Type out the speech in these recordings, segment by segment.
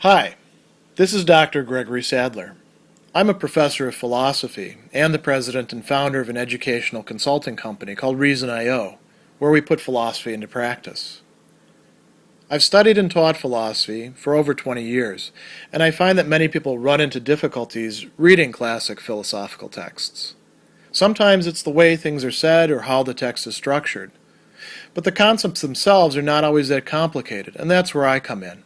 Hi, this is Dr. Gregory Sadler. I'm a professor of philosophy and the president and founder of an educational consulting company called Reason.io, where we put philosophy into practice. I've studied and taught philosophy for over 20 years, and I find that many people run into difficulties reading classic philosophical texts. Sometimes it's the way things are said or how the text is structured. But the concepts themselves are not always that complicated, and that's where I come in.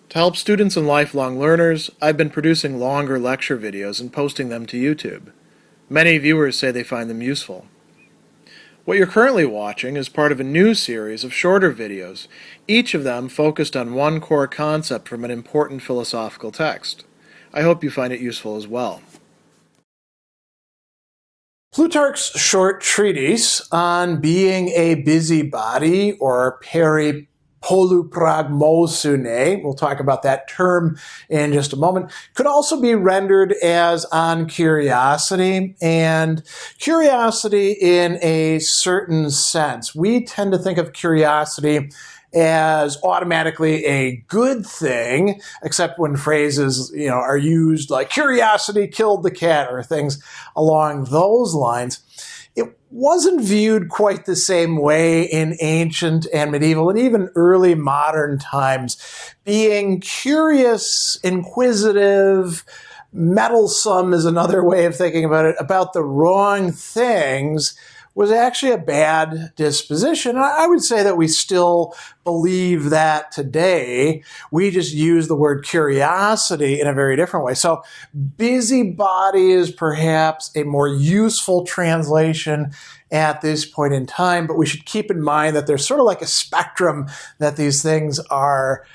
To help students and lifelong learners, I've been producing longer lecture videos and posting them to YouTube. Many viewers say they find them useful. What you're currently watching is part of a new series of shorter videos, each of them focused on one core concept from an important philosophical text. I hope you find it useful as well. Plutarch's short treatise On Being a Busybody, or Peri Polupragmosunēs, we'll talk about that term in just a moment, could also be rendered as On Curiosity, and curiosity in a certain sense. We tend to think of curiosity as automatically a good thing, except when phrases, are used like curiosity killed the cat or things along those lines. It wasn't viewed quite the same way in ancient and medieval and even early modern times. Being curious, inquisitive, meddlesome is another way of thinking about it, about the wrong things was actually a bad disposition. I would say that we still believe that today. We just use the word curiosity in a very different way. So busybody is perhaps a more useful translation at this point in time, but we should keep in mind that there's sort of like a spectrum that these things are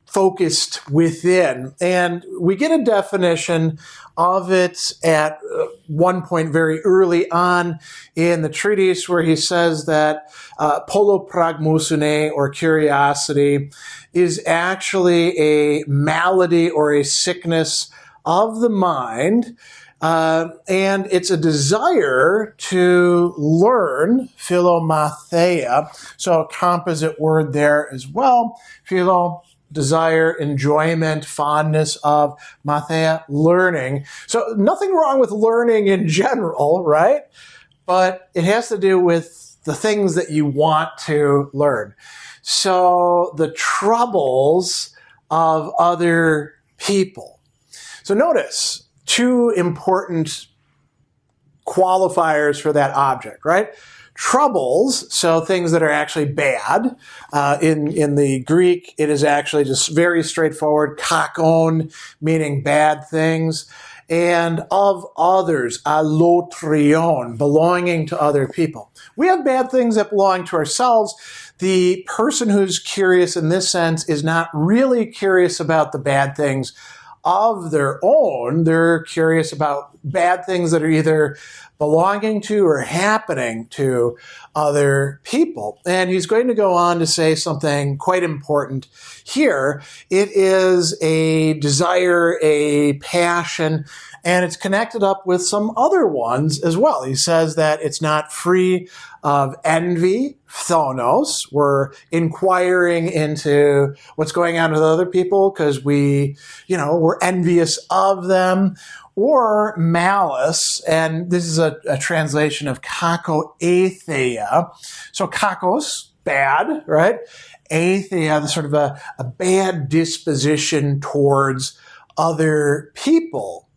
focused within. And we get a definition of it at one point very early on in the treatise where he says that Polupragmosunēs, or curiosity, is actually a malady or a sickness of the mind, and it's a desire to learn, philomatheia, so a composite word there as well, philo, desire, enjoyment, fondness of, matheia, learning. So nothing wrong with learning in general, right? But it has to do with the things that you want to learn. So the troubles of other people. So notice two important qualifiers for that object, right? Troubles, so things that are actually bad. In the Greek, it is actually just very straightforward, kakon, meaning bad things, and of others, allotrion, belonging to other people. We have bad things that belong to ourselves. The person who's curious in this sense is not really curious about the bad things of their own. They're curious about bad things that are either belonging to or happening to other people. And he's going to go on to say something quite important here. It is a desire, a passion, and it's connected up with some other ones as well. He says that it's not free of envy, phonos. We're inquiring into what's going on with other people because we're envious of them, or malice, and this is a translation of kakoatheia. So kakos, bad, right? Atheia, sort of a bad disposition towards other people.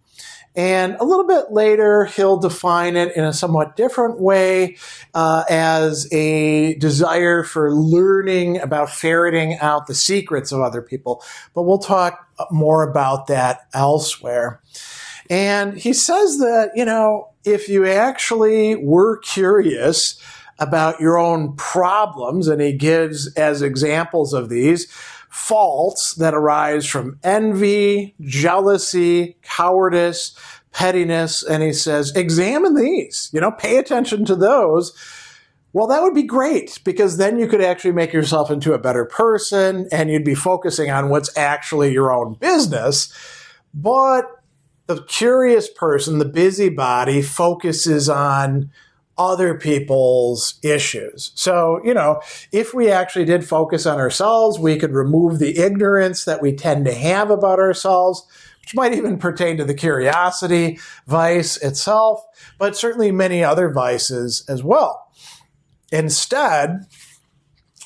And a little bit later, he'll define it in a somewhat different way as a desire for learning about ferreting out the secrets of other people. But we'll talk more about that elsewhere. And he says that, if you actually were curious about your own problems, and he gives as examples of these, faults that arise from envy, jealousy, cowardice, pettiness, and he says, examine these, pay attention to those. Well, that would be great, because then you could actually make yourself into a better person, and you'd be focusing on what's actually your own business. But the curious person, the busybody, focuses on other people's issues. So, if we actually did focus on ourselves, we could remove the ignorance that we tend to have about ourselves, which might even pertain to the curiosity vice itself, but certainly many other vices as well. Instead,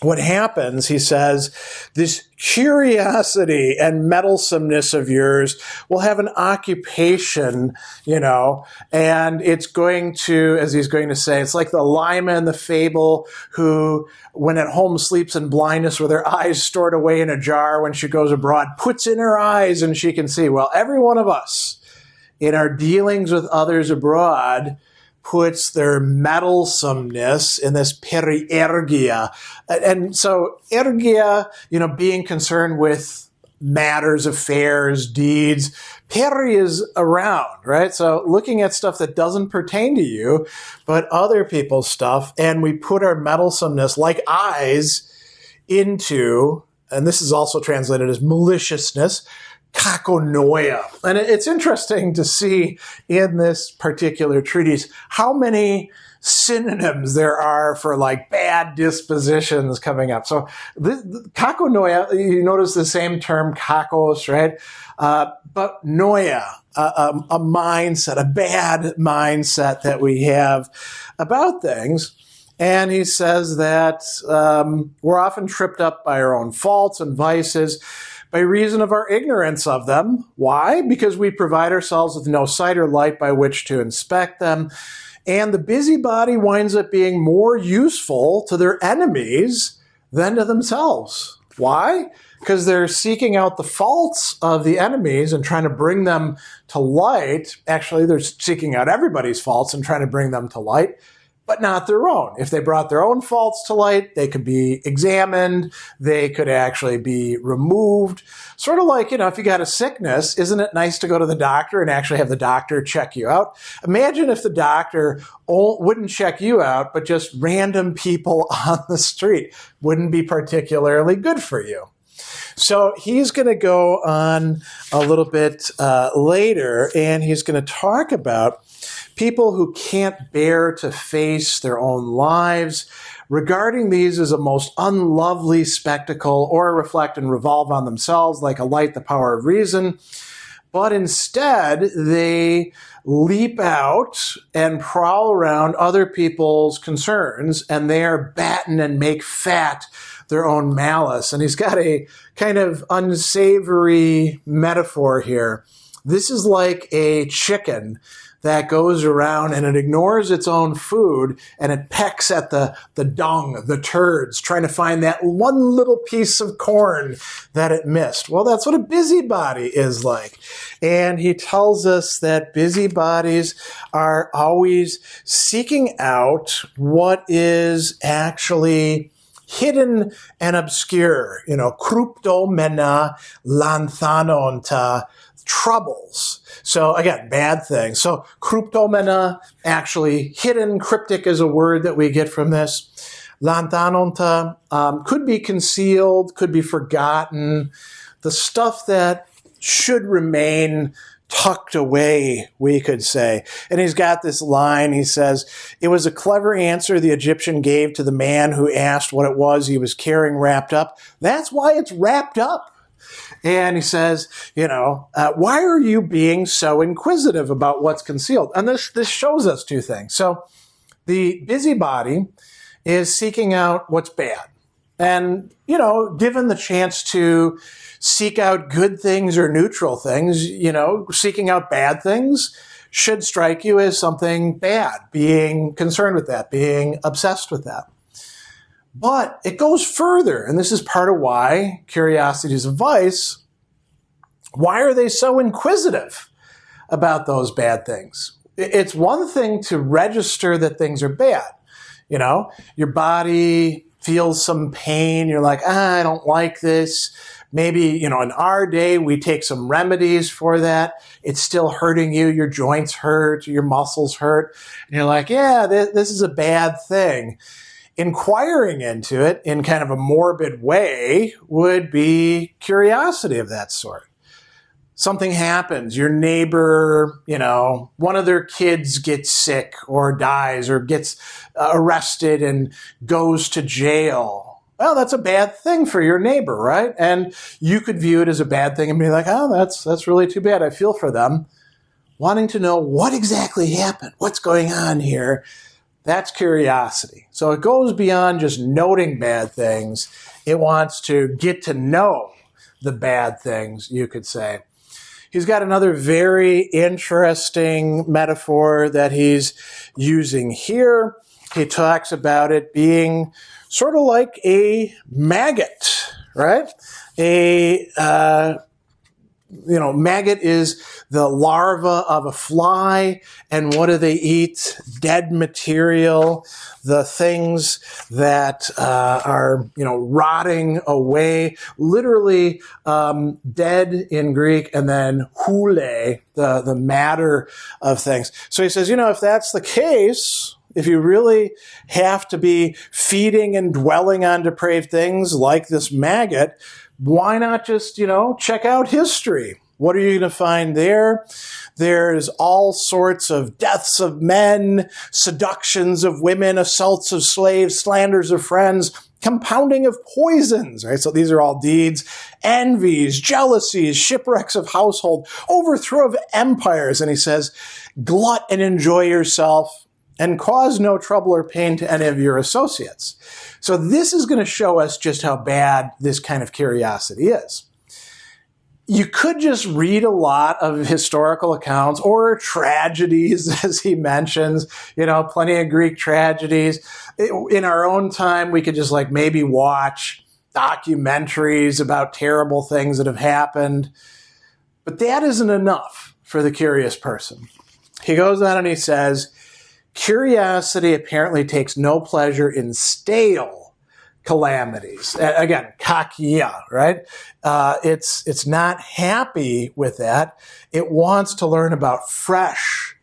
what happens, he says, this curiosity and meddlesomeness of yours will have an occupation, and it's going to, as he's going to say, it's like the llama in the fable who, when at home sleeps in blindness with her eyes stored away in a jar, when she goes abroad, puts in her eyes and she can see. Well, every one of us in our dealings with others abroad puts their meddlesomeness in this periergia. And so ergia, being concerned with matters, affairs, deeds. Peri is around, right? So looking at stuff that doesn't pertain to you, but other people's stuff, and we put our meddlesomeness like eyes into, and this is also translated as maliciousness, kakonoia. And it's interesting to see in this particular treatise how many synonyms there are for like bad dispositions coming up. So kakonoia, you notice the same term kakos, right? But noia, a mindset, a bad mindset that we have about things. And he says that we're often tripped up by our own faults and vices by reason of our ignorance of them. Why? Because we provide ourselves with no sight or light by which to inspect them. And the busybody winds up being more useful to their enemies than to themselves. Why? Because they're seeking out the faults of the enemies and trying to bring them to light. Actually, they're seeking out everybody's faults and trying to bring them to light, but not their own. If they brought their own faults to light, they could be examined, they could actually be removed. Sort of like, if you got a sickness, isn't it nice to go to the doctor and actually have the doctor check you out? Imagine if the doctor wouldn't check you out, but just random people on the street. Wouldn't be particularly good for you. So he's going to go on a little bit later, and he's going to talk about people who can't bear to face their own lives, regarding these as a most unlovely spectacle, or reflect and revolve on themselves like a light, the power of reason. But instead, they leap out and prowl around other people's concerns, and they are batten and make fat their own malice. And he's got a kind of unsavory metaphor here. This is like a chicken that goes around and it ignores its own food and it pecks at the dung, the turds, trying to find that one little piece of corn that it missed. Well, that's what a busybody is like. And he tells us that busybodies are always seeking out what is actually hidden and obscure, kryptomena lanthanonta, troubles. So again, bad things. So kryptomena, actually hidden, cryptic is a word that we get from this. Lanthanonta could be concealed, could be forgotten. The stuff that should remain tucked away, we could say. And he's got this line, he says, "It was a clever answer the Egyptian gave to the man who asked what it was he was carrying wrapped up. That's why it's wrapped up." And he says, why are you being so inquisitive about what's concealed? And this shows us two things. So the busybody is seeking out what's bad. And, given the chance to seek out good things or neutral things, seeking out bad things should strike you as something bad, being concerned with that, being obsessed with that. But it goes further, and this is part of why curiosity is a vice. Why are they so inquisitive about those bad things? It's one thing to register that things are bad. Your body feels some pain. You're like, I don't like this. Maybe, in our day, we take some remedies for that. It's still hurting you. Your joints hurt, your muscles hurt. And you're like, yeah, this is a bad thing. Inquiring into it in kind of a morbid way would be curiosity of that sort. something happens, your neighbor, one of their kids gets sick or dies or gets arrested and goes to jail. Well, that's a bad thing for your neighbor, right? And you could view it as a bad thing and be like, oh, that's really too bad. I feel for them. Wanting to know what exactly happened, what's going on here, that's curiosity. So it goes beyond just noting bad things. It wants to get to know the bad things, you could say. He's got another very interesting metaphor that he's using here. He talks about it being sort of like a maggot, right? Maggot is the larva of a fly, and what do they eat? Dead material, the things that are, rotting away, literally dead in Greek, and then hule, the matter of things. So he says, if that's the case, if you really have to be feeding and dwelling on depraved things like this maggot, why not just, check out history? What are you going to find there? There's all sorts of deaths of men, seductions of women, assaults of slaves, slanders of friends, compounding of poisons, right? So these are all deeds, envies, jealousies, shipwrecks of household, overthrow of empires. And he says, glut and enjoy yourself and cause no trouble or pain to any of your associates. So this is going to show us just how bad this kind of curiosity is. You could just read a lot of historical accounts or tragedies, as he mentions, plenty of Greek tragedies. In our own time, we could just maybe watch documentaries about terrible things that have happened. But that isn't enough for the curious person. He goes on and he says, curiosity apparently takes no pleasure in stale calamities. Again, kaka, right? It's not happy with that. It wants to learn about fresh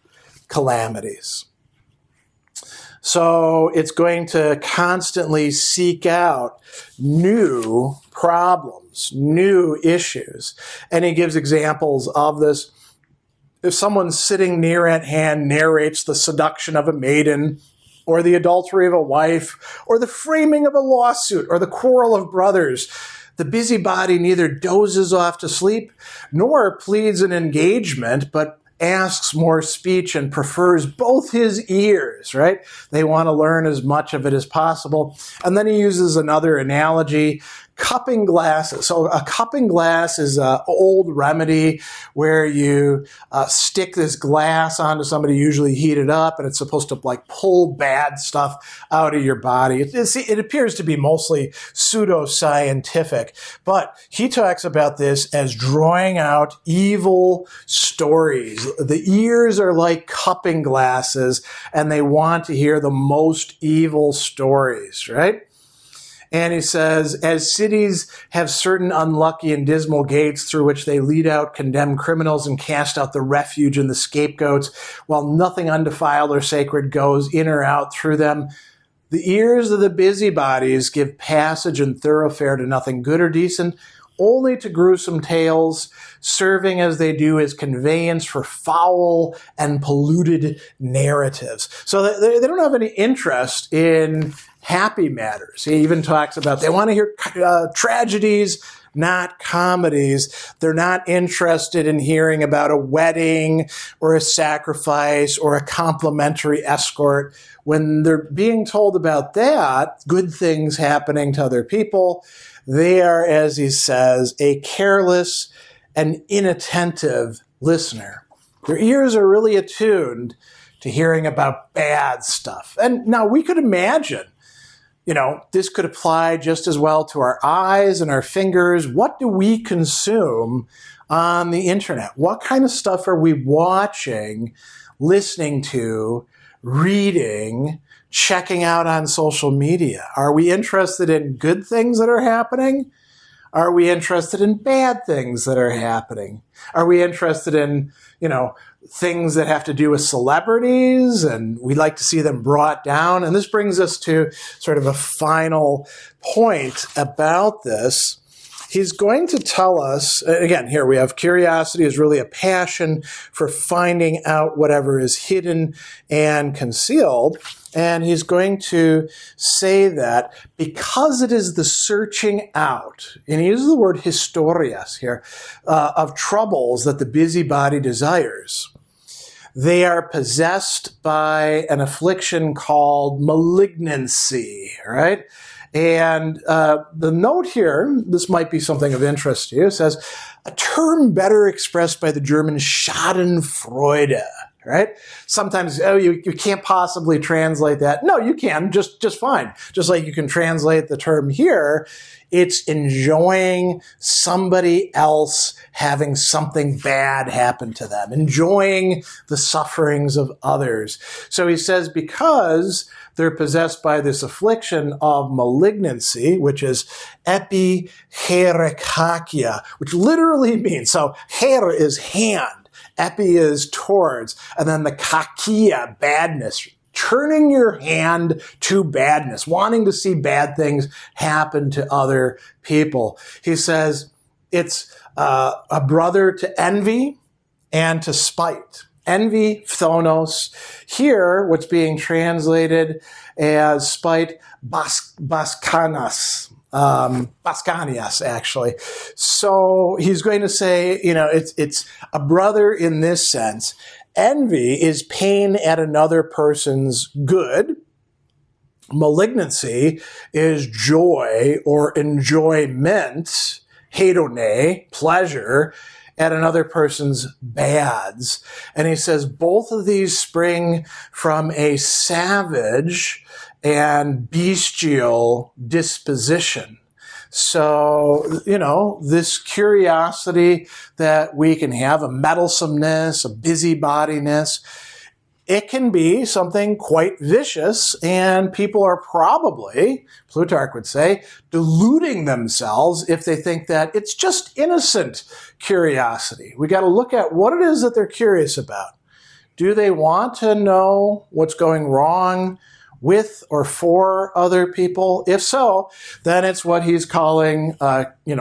calamities. So it's going to constantly seek out new problems, new issues. And he gives examples of this. If someone sitting near at hand narrates the seduction of a maiden, or the adultery of a wife, or the framing of a lawsuit, or the quarrel of brothers, the busybody neither dozes off to sleep, nor pleads an engagement, but asks more speech and prefers both his ears, right? They want to learn as much of it as possible. And then he uses another analogy, cupping glasses. So a cupping glass is an old remedy where you stick this glass onto somebody, usually heat it up, and it's supposed to pull bad stuff out of your body. It appears to be mostly pseudoscientific, but he talks about this as drawing out evil stories. The ears are like cupping glasses, and they want to hear the most evil stories, right? And he says, as cities have certain unlucky and dismal gates through which they lead out condemned criminals and cast out the refuge and the scapegoats, while nothing undefiled or sacred goes in or out through them, the ears of the busybodies give passage and thoroughfare to nothing good or decent, only to gruesome tales, serving as they do as conveyance for foul and polluted narratives. So they don't have any interest in happy matters. He even talks about they want to hear tragedies, not comedies. They're not interested in hearing about a wedding or a sacrifice or a complimentary escort. When they're being told about that, good things happening to other people, they are, as he says, a careless and inattentive listener. Their ears are really attuned to hearing about bad stuff. And now we could imagine, this could apply just as well to our eyes and our fingers. What do we consume on the internet? What kind of stuff are we watching, listening to, reading, checking out on social media? Are we interested in good things that are happening? Are we interested in bad things that are happening? Are we interested in, things that have to do with celebrities and we like to see them brought down? And this brings us to sort of a final point about this. he's going to tell us, again, here we have curiosity is really a passion for finding out whatever is hidden and concealed. And he's going to say that because it is the searching out, and he uses the word historias here, of troubles that the busybody desires, they are possessed by an affliction called malignancy, right? And the note here, this might be something of interest to you, says, a term better expressed by the German Schadenfreude, right? Sometimes, you can't possibly translate that. No, you can, just fine. Just like you can translate the term here, it's enjoying somebody else having something bad happen to them, enjoying the sufferings of others. So he says, because they're possessed by this affliction of malignancy, which is epihierarchia, which literally means, so her is hand, epi is towards, and then the kakia, badness, turning your hand to badness, wanting to see bad things happen to other people. He says it's a brother to envy and to spite. Envy, phthonos. Here, what's being translated as spite, baskanas. Baskanias, actually. So he's going to say, it's a brother in this sense. Envy is pain at another person's good. Malignancy is joy or enjoyment, hedone, pleasure, at another person's bads. And he says both of these spring from a savage and bestial disposition. So, this curiosity that we can have, a meddlesomeness, a busybodiness, it can be something quite vicious, and people are probably, Plutarch would say, deluding themselves if they think that it's just innocent curiosity. We got to look at what it is that they're curious about. Do they want to know what's going wrong with or for other people? If so, then it's what he's calling,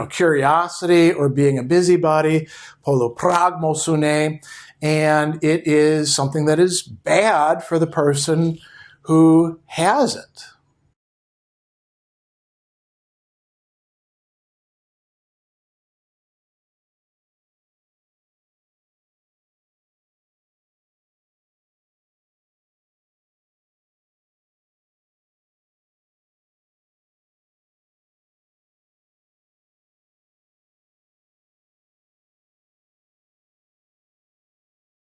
curiosity or being a busybody, Polupragmosunēs, and it is something that is bad for the person who has it.